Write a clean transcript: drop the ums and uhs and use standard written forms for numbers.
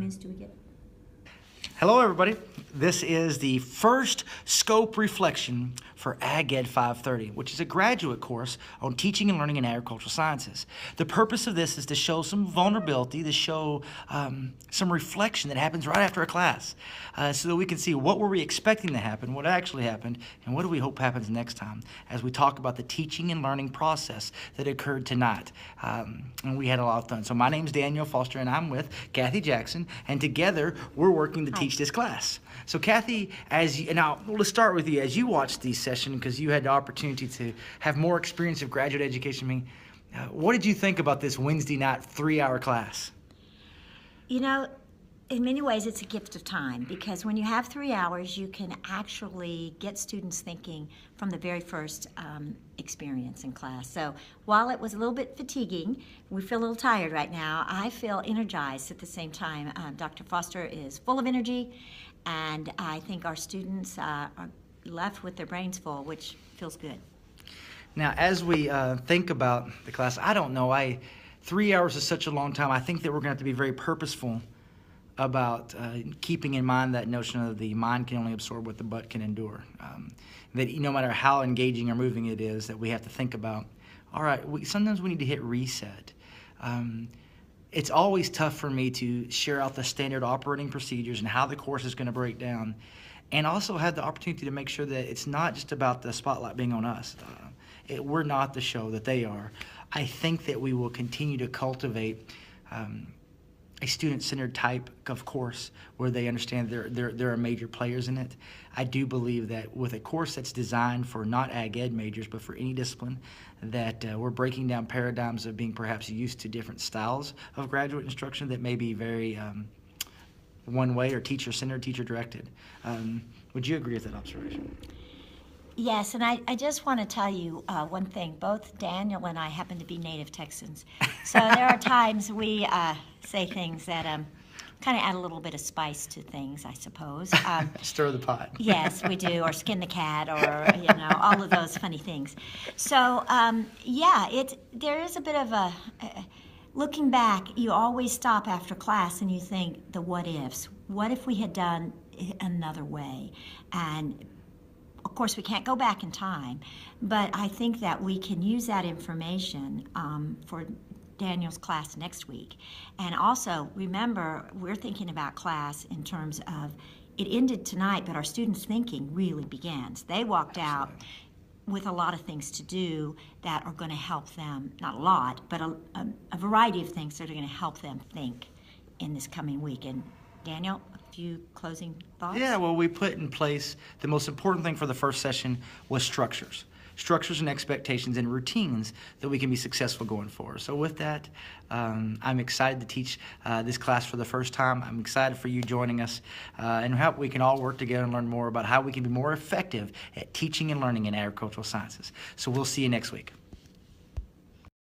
points do we get? Hello, everybody. This is the first scope reflection for Ag Ed 530, which is a graduate course on teaching and learning in agricultural sciences. The purpose of this is to show some vulnerability, to show some reflection that happens right after a class, so that we can see what were we expecting to happen, what actually happened, and what do we hope happens next time as we talk about the teaching and learning process that occurred tonight. And we had a lot of fun. So my name's Daniel Foster, and I'm with Kathy Jackson, and together we're working to teach this class. So Kathy, now let's start with you. As you watched these sessions, because you had the opportunity to have more experience of graduate education than me, what did you think about this Wednesday night 3-hour class? You know, in many ways it's a gift of time, because when you have 3 hours you can actually get students thinking from the very first experience in class. So while it was a little bit fatiguing, we feel a little tired right now, I feel energized at the same time. Dr. Foster is full of energy, and I think our students are left with their brains full, which feels good. Now, as we think about the class, I don't know, 3 hours is such a long time. I think that we're going to have to be very purposeful about keeping in mind that notion of the mind can only absorb what the butt can endure. That no matter how engaging or moving it is, that we have to think about, all right, sometimes we need to hit reset. It's always tough for me to share out the standard operating procedures and how the course is going to break down, and also have the opportunity to make sure that it's not just about the spotlight being on us. We're not the show, that they are. I think that we will continue to cultivate a student-centered type of course where they understand there are major players in it. I do believe that with a course that's designed for not Ag Ed majors, but for any discipline, that we're breaking down paradigms of being perhaps used to different styles of graduate instruction that may be very one way or teacher-centered, teacher-directed. Would you agree with that observation? Yes, and I just want to tell you one thing. Both Daniel and I happen to be native Texans. So there are times we say things that kind of add a little bit of spice to things, I suppose. Stir the pot. Yes, we do, or skin the cat, or, you know, all of those funny things. So, yeah, there is a bit of a... looking back, you always stop after class and you think the what ifs. What if we had done another way? And of course, we can't go back in time, but I think that we can use that information for Daniel's class next week. And also, remember, we're thinking about class in terms of it ended tonight, but our students' thinking really begins. They walked out with a lot of things to do that are going to help them, not a lot, but a variety of things that are going to help them think in this coming week. And Daniel, a few closing thoughts? Yeah, well, we put in place, the most important thing for the first session was structures. Structures and expectations and routines that we can be successful going forward. So with that, I'm excited to teach this class for the first time. I'm excited for you joining us and how we can all work together and learn more about how we can be more effective at teaching and learning in agricultural sciences. So we'll see you next week.